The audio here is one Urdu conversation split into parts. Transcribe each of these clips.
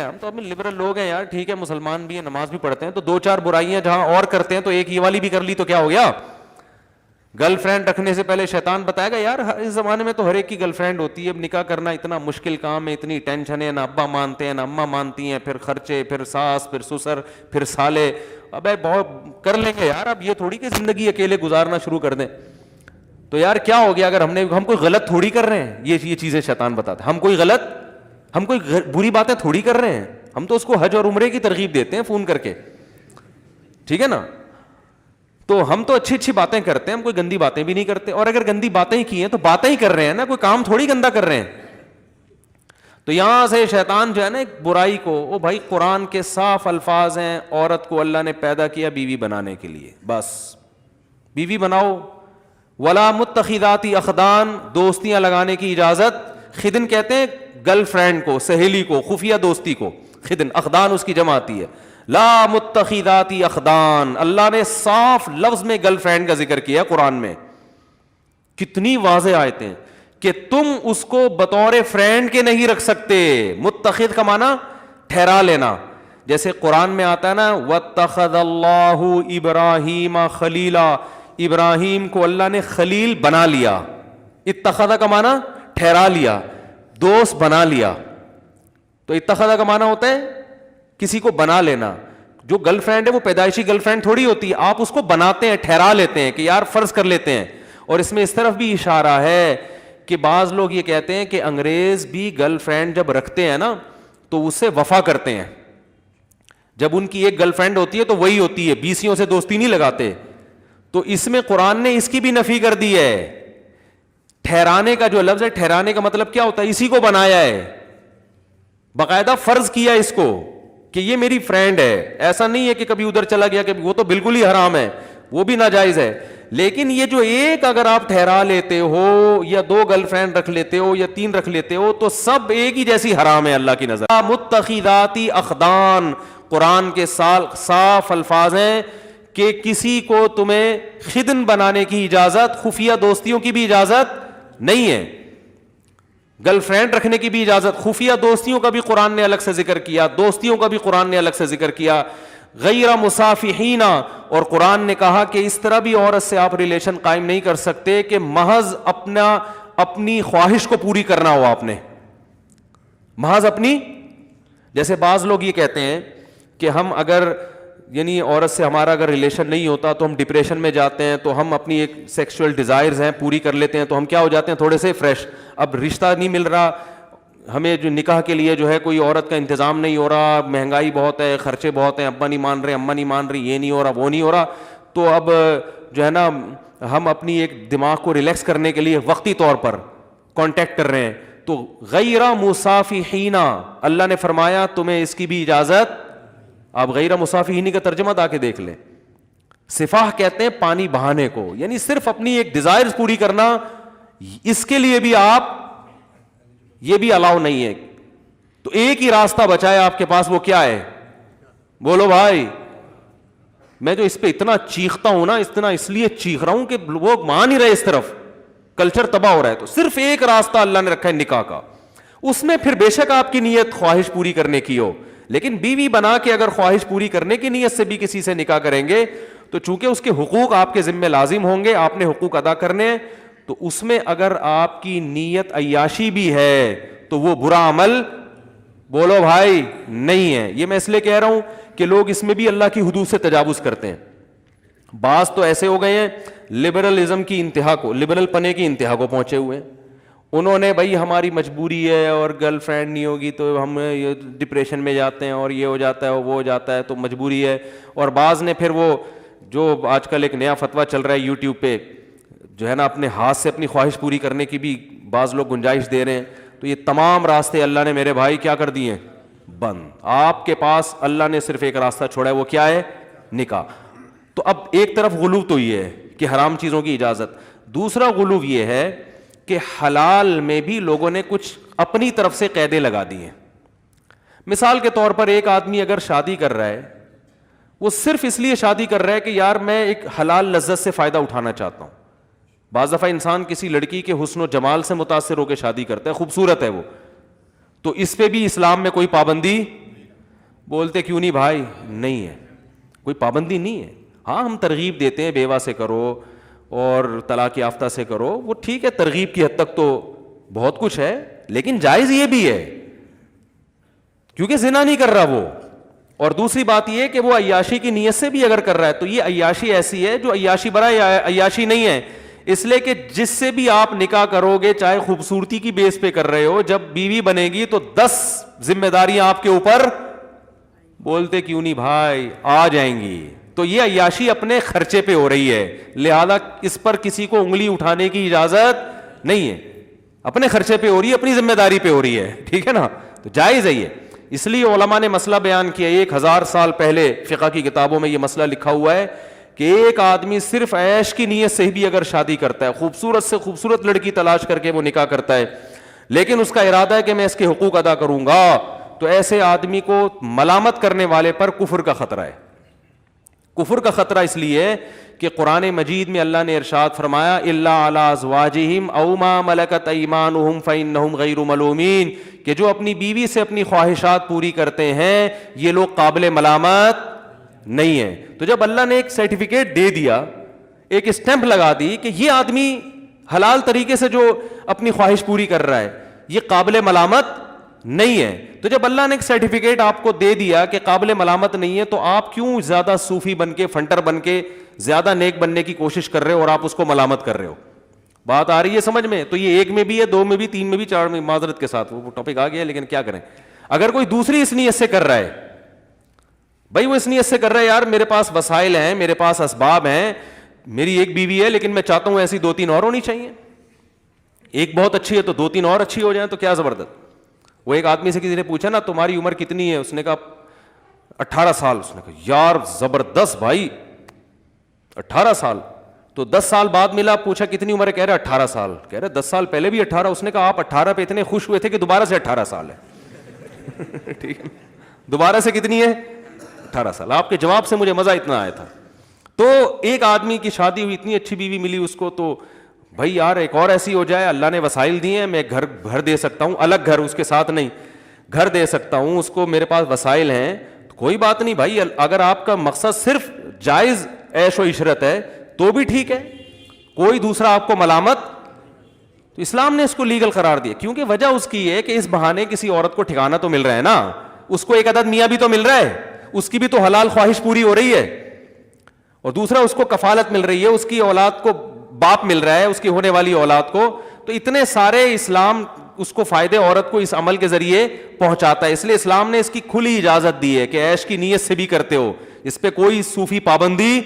ہم تو ابھی لبرل لوگ ہیں یار, ٹھیک ہے مسلمان بھی ہیں, نماز بھی پڑھتے ہیں, تو دو چار برائیاں جہاں اور کرتے ہیں تو ایک یہ والی بھی کر لی تو کیا ہو گیا. گرل فرینڈ رکھنے سے پہلے شیطان بتائے گا یار اس زمانے میں تو ہر ایک کی گرل فرینڈ ہوتی ہے, اب نکاح کرنا اتنا مشکل کام ہے, اتنی ٹینشن ہے, نہ ابا مانتے ہیں نہ اماں مانتی ہیں, پھر خرچے, پھر ساس, پھر سسر, پھر سالے, ابے بہت کر لیں گے یار, اب یہ تھوڑی کہ زندگی اکیلے گزارنا شروع کر دیں. تو یار کیا ہو گیا اگر ہم کوئی غلط تھوڑی کر رہے ہیں, یہ چیزیں شیطان بتاتا ہے, ہم کوئی بری باتیں تھوڑی کر رہے ہیں, ہم تو اس کو حج اور عمرے کی ترغیب دیتے ہیں فون کر کے, ٹھیک ہے نا. تو ہم تو اچھی اچھی باتیں کرتے ہیں, ہم کوئی گندی باتیں بھی نہیں کرتے, اور اگر گندی باتیں ہی کی ہیں تو باتیں ہی کر رہے ہیں نا, کوئی کام تھوڑی گندا کر رہے ہیں. تو یہاں سے شیطان جو ہے نا ایک برائی کو, وہ بھائی قرآن کے صاف الفاظ ہیں, عورت کو اللہ نے پیدا کیا بیوی بنانے کے لیے, بس بیوی بناؤ. ولا متخذات اخدان, دوستیاں لگانے کی اجازت. خدن کہتے ہیں گرل فرینڈ کو, سہیلی کو, خفیہ دوستی کو خدن, اخدان اس کی جمع آتی ہے. لا متخذات اخدان, اللہ نے صاف لفظ میں گرل فرینڈ کا ذکر کیا قرآن میں. کتنی واضح آیتیں کہ تم اس کو بطور فرینڈ کے نہیں رکھ سکتے. متخذ کا معنی ٹھہرا لینا, جیسے قرآن میں آتا ہے نا واتخذ اللہ ابراہیم خلیلا, ابراہیم کو اللہ نے خلیل بنا لیا. اتخذ کا معنی ٹھہرا لیا, دوست بنا لیا. تو اتخذ کا معنی ہوتا ہے کسی کو بنا لینا. جو گرل فرینڈ ہے وہ پیدائشی گرل فرینڈ تھوڑی ہوتی ہے, آپ اس کو بناتے ہیں, ٹھہرا لیتے ہیں کہ یار فرض کر لیتے ہیں. اور اس میں اس طرف بھی اشارہ ہے کہ بعض لوگ یہ کہتے ہیں کہ انگریز بھی گرل فرینڈ جب رکھتے ہیں نا تو اس سے وفا کرتے ہیں. جب ان کی ایک گرل فرینڈ ہوتی ہے تو وہی ہوتی ہے, بیسیوں سے دوستی نہیں لگاتے. تو اس میں قرآن نے اس کی بھی نفی کر دی ہے. ٹھہرانے کا جو لفظ ہے, ٹھہرانے کا مطلب کیا ہوتا ہے, اسی کو بنایا ہے, باقاعدہ فرض کیا اس کو کہ یہ میری فرینڈ ہے. ایسا نہیں ہے کہ کبھی ادھر چلا گیا, کہ وہ تو بالکل ہی حرام ہے, وہ بھی ناجائز ہے. لیکن یہ جو ایک اگر آپ ٹھہرا لیتے ہو, یا دو گرل فرینڈ رکھ لیتے ہو, یا تین رکھ لیتے ہو, تو سب ایک ہی جیسی حرام ہے اللہ کی نظر. متخذاتی اخدان, قرآن کے صاف الفاظ ہیں کہ کسی کو تمہیں خدن بنانے کی اجازت, خفیہ دوستیوں کی بھی اجازت نہیں ہے. گرل فرینڈ رکھنے کی بھی اجازت, خفیہ دوستیوں کا بھی قرآن نے الگ سے ذکر کیا, دوستیوں کا بھی قرآن نے الگ سے ذکر کیا. غیر مصافحین, اور قرآن نے کہا کہ اس طرح بھی عورت سے آپ ریلیشن قائم نہیں کر سکتے کہ محض اپنی خواہش کو پوری کرنا ہو آپ نے, محض اپنی. جیسے بعض لوگ یہ کہتے ہیں کہ ہم اگر یعنی عورت سے ہمارا اگر ریلیشن نہیں ہوتا تو ہم ڈپریشن میں جاتے ہیں, تو ہم اپنی ایک سیکسول ڈیزائرز ہیں پوری کر لیتے ہیں, تو ہم کیا ہو جاتے ہیں تھوڑے سے فریش. اب رشتہ نہیں مل رہا ہمیں, جو نکاح کے لیے جو ہے کوئی عورت کا انتظام نہیں ہو رہا, مہنگائی بہت ہے, خرچے بہت ہیں, ابا نہیں مان رہے, اماں نہیں مان رہی, یہ نہیں ہو رہا, وہ نہیں ہو رہا, تو اب جو ہے نا ہم اپنی ایک دماغ کو ریلیکس کرنے کے لیے وقتی طور پر کانٹیکٹ کر رہے ہیں. تو غیر مصافحین, اللہ نے فرمایا تمہیں اس کی بھی اجازت. آپ غیر مصافحین کا ترجمہ دا کے دیکھ لیں. صفاح کہتے ہیں پانی بہانے کو, یعنی صرف اپنی ایک ڈیزائرز پوری کرنا, اس کے لیے بھی آپ یہ بھی الاؤ نہیں ہے. تو ایک ہی راستہ بچا ہے آپ کے پاس, وہ کیا ہے, بولو بھائی. میں جو اس پہ اتنا چیختا ہوں نا, اتنا اس لیے چیخ رہا ہوں کہ لوگ مان نہیں رہے, اس طرف کلچر تباہ ہو رہا ہے. تو صرف ایک راستہ اللہ نے رکھا ہے نکاح کا. اس میں پھر بے شک آپ کی نیت خواہش پوری کرنے کی ہو, لیکن بیوی بنا کے اگر خواہش پوری کرنے کی نیت سے بھی کسی سے نکاح کریں گے تو چونکہ اس کے حقوق آپ کے ذمہ لازم ہوں گے, آپ نے حقوق ادا کرنے ہیں, تو اس میں اگر آپ کی نیت عیاشی بھی ہے تو وہ برا عمل, بولو بھائی, نہیں ہے. یہ میں اس لیے کہہ رہا ہوں کہ لوگ اس میں بھی اللہ کی حدود سے تجاوز کرتے ہیں. بعض تو ایسے ہو گئے ہیں لبرلزم کی انتہا کو, لبرل پنے کی انتہا کو پہنچے ہوئے ہیں. انہوں نے بھائی ہماری مجبوری ہے اور گرل فرینڈ نہیں ہوگی تو ہم یہ ڈپریشن میں جاتے ہیں, اور یہ ہو جاتا ہے وہ ہو جاتا ہے, تو مجبوری ہے. اور بعض نے پھر وہ جو آج کل ایک نیا فتویٰ چل رہا ہے یوٹیوب پہ, جو ہے نا اپنے ہاتھ سے اپنی خواہش پوری کرنے کی بھی بعض لوگ گنجائش دے رہے ہیں. تو یہ تمام راستے اللہ نے میرے بھائی کیا کر دیے ہیں, بند. آپ کے پاس اللہ نے صرف ایک راستہ چھوڑا ہے, وہ کیا ہے, نکاح. تو اب ایک طرف غلو تو یہ ہے کہ حرام چیزوں کی اجازت, دوسرا غلو یہ ہے کہ حلال میں بھی لوگوں نے کچھ اپنی طرف سے قیدیں لگا دی ہیں. مثال کے طور پر ایک آدمی اگر شادی کر رہا ہے, وہ صرف اس لیے شادی کر رہا ہے کہ یار میں ایک حلال لذت سے فائدہ اٹھانا چاہتا ہوں. بعض دفعہ انسان کسی لڑکی کے حسن و جمال سے متاثر ہو کے شادی کرتا ہے, خوبصورت ہے وہ, تو اس پہ بھی اسلام میں کوئی پابندی بولتے کیوں نہیں بھائی؟ نہیں ہے، کوئی پابندی نہیں ہے. ہاں ہم ترغیب دیتے ہیں بیوہ سے کرو اور طلاق یافتہ سے کرو، وہ ٹھیک ہے، ترغیب کی حد تک تو بہت کچھ ہے، لیکن جائز یہ بھی ہے کیونکہ زنا نہیں کر رہا وہ. اور دوسری بات یہ کہ وہ عیاشی کی نیت سے بھی اگر کر رہا ہے تو یہ عیاشی ایسی ہے جو عیاشی برا عیاشی نہیں ہے. اس لیے کہ جس سے بھی آپ نکاح کرو گے، چاہے خوبصورتی کی بیس پہ کر رہے ہو، جب بیوی بنے گی تو 10 ذمہ داریاں آپ کے اوپر، بولتے کیوں نہیں بھائی، آ جائیں گی. تو یہ عیاشی اپنے خرچے پہ ہو رہی ہے، لہذا اس پر کسی کو انگلی اٹھانے کی اجازت نہیں ہے. اپنے خرچے پہ ہو رہی ہے، اپنی ذمہ داری پہ ہو رہی ہے، ٹھیک ہے نا، تو جائز ہے یہ. اس لیے علماء نے مسئلہ بیان کیا، 1000 سال پہلے فقہ کی کتابوں میں یہ مسئلہ لکھا ہوا ہے کہ ایک آدمی صرف عیش کی نیت سے بھی اگر شادی کرتا ہے، خوبصورت سے خوبصورت لڑکی تلاش کر کے وہ نکاح کرتا ہے، لیکن اس کا ارادہ ہے کہ میں اس کے حقوق ادا کروں گا، تو ایسے آدمی کو ملامت کرنے والے پر کفر کا خطرہ ہے. کفر کا خطرہ اس لیے کہ قرآن مجید میں اللہ نے ارشاد فرمایا الا علی ازواجہم او ما ملکت ایمانہم فانہم غیر ملومین، کہ جو اپنی بیوی سے اپنی خواہشات پوری کرتے ہیں یہ لوگ قابل ملامت نہیں ہیں. تو جب اللہ نے ایک سرٹیفکیٹ دے دیا، ایک اسٹیمپ لگا دی کہ یہ آدمی حلال طریقے سے جو اپنی خواہش پوری کر رہا ہے یہ قابل ملامت نہیں ہے، تو جب اللہ نے ایک سرٹیفکیٹ آپ کو دے دیا کہ قابل ملامت نہیں ہے، تو آپ کیوں زیادہ صوفی بن کے، فنٹر بن کے زیادہ نیک بننے کی کوشش کر رہے ہو اور آپ اس کو ملامت کر رہے ہو؟ بات آ رہی ہے سمجھ میں؟ تو یہ 1 میں بھی ہے، 2 میں بھی، 3 میں بھی، 4 میں، معذرت کے ساتھ وہ ٹاپک آ گیا، لیکن کیا کریں. اگر کوئی دوسری اس نیت سے کر رہا ہے، بھائی وہ اس نیت سے کر رہا ہے یار میرے پاس وسائل ہیں، میرے پاس اسباب ہیں، میری ایک بیوی ہے لیکن میں چاہتا ہوں ایسی 2-3 اور ہونی چاہیے، ایک بہت اچھی ہے تو 2-3 اور اچھی ہو جائیں، تو کیا زبردست. وہ ایک آدمی سے کسی نے پوچھا نا تمہاری عمر کتنی ہے، اس نے کہا 18 سال. اس نے کہا یار زبردست بھائی 18 سال. تو 10 سال بعد ملا، پوچھا کتنی عمر ہے، کہہ رہا 18 سال. کہہ رہے 10 سال پہلے بھی 18. اس نے کہا آپ 18 پہ اتنے خوش ہوئے تھے کہ دوبارہ سے 18 سال ہے. ٹھیک ہے، دوبارہ سے کتنی ہے؟ 18 سال. آپ کے جواب سے مجھے مزہ اتنا آیا تھا. تو ایک آدمی کی شادی ہوئی، اتنی اچھی بیوی ملی اس کو، تو بھائی یار ایک اور ایسی ہو جائے، اللہ نے وسائل دیے ہیں، میں گھر دے سکتا ہوں، الگ گھر اس کے ساتھ نہیں، گھر دے سکتا ہوں اس کو، میرے پاس وسائل ہیں، تو کوئی بات نہیں بھائی. اگر آپ کا مقصد صرف جائز عیش و عشرت ہے تو بھی ٹھیک ہے، کوئی دوسرا آپ کو ملامت، تو اسلام نے اس کو لیگل قرار دیا. کیونکہ وجہ اس کی ہے کہ اس بہانے کسی عورت کو ٹھکانہ تو مل رہا ہے نا، اس کو ایک عدد میاں بھی تو مل رہا ہے، اس کی بھی تو حلال خواہش پوری ہو رہی ہے، اور دوسرا اس کو کفالت مل رہی ہے، اس کی اولاد کو باپ مل رہا ہے، اس کی ہونے والی اولاد کو. تو اتنے سارے اسلام اس کو فائدے عورت کو اس عمل کے ذریعے پہنچاتا ہے. اس لیے اسلام نے اس کی کھلی اجازت دی ہے کہ عیش کی نیت سے بھی کرتے ہو، اس پہ کوئی صوفی پابندی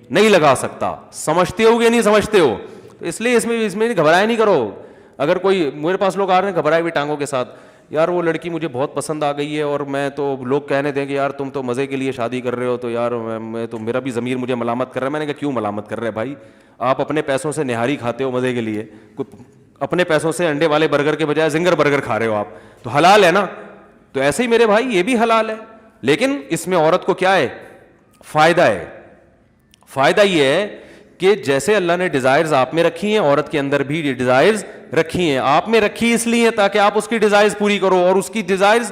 نہیں لگا سکتا. سمجھتے ہو یا نہیں سمجھتے ہو؟ تو اس لیے اس میں گھبرایا نہیں کرو. اگر کوئی میرے پاس لوگ آ رہے ہیں گھبرائے ہوئے ٹانگوں کے ساتھ، یار وہ لڑکی مجھے بہت پسند آ گئی ہے اور میں تو، لوگ کہنے دیں کہ یار تم تو مزے کے لیے شادی کر رہے ہو، تو یار میں تو، میرا بھی ضمیر مجھے ملامت کر رہا ہے. میں نے کہا کیوں ملامت کر رہے بھائی؟ آپ اپنے پیسوں سے نہاری کھاتے ہو مزے کے لیے، اپنے پیسوں سے انڈے والے برگر کے بجائے زنگر برگر کھا رہے ہو آپ، تو حلال ہے نا. تو ایسے ہی میرے بھائی یہ بھی حلال ہے، لیکن اس میں عورت کو کیا ہے؟ فائدہ ہے. فائدہ یہ ہے کہ جیسے اللہ نے ڈیزائرز آپ میں رکھی ہیں، عورت کے اندر بھی ڈیزائرز رکھی ہیں. آپ میں رکھی اس لیے تاکہ آپ اس کی ڈیزائرز پوری کرو، اور اس کی ڈیزائرز،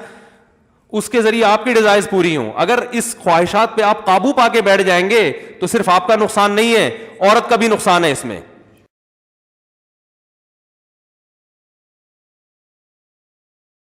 اس کے ذریعے آپ کی ڈیزائرز پوری ہوں. اگر اس خواہشات پہ آپ قابو پا کے بیٹھ جائیں گے تو صرف آپ کا نقصان نہیں ہے، عورت کا بھی نقصان ہے اس میں.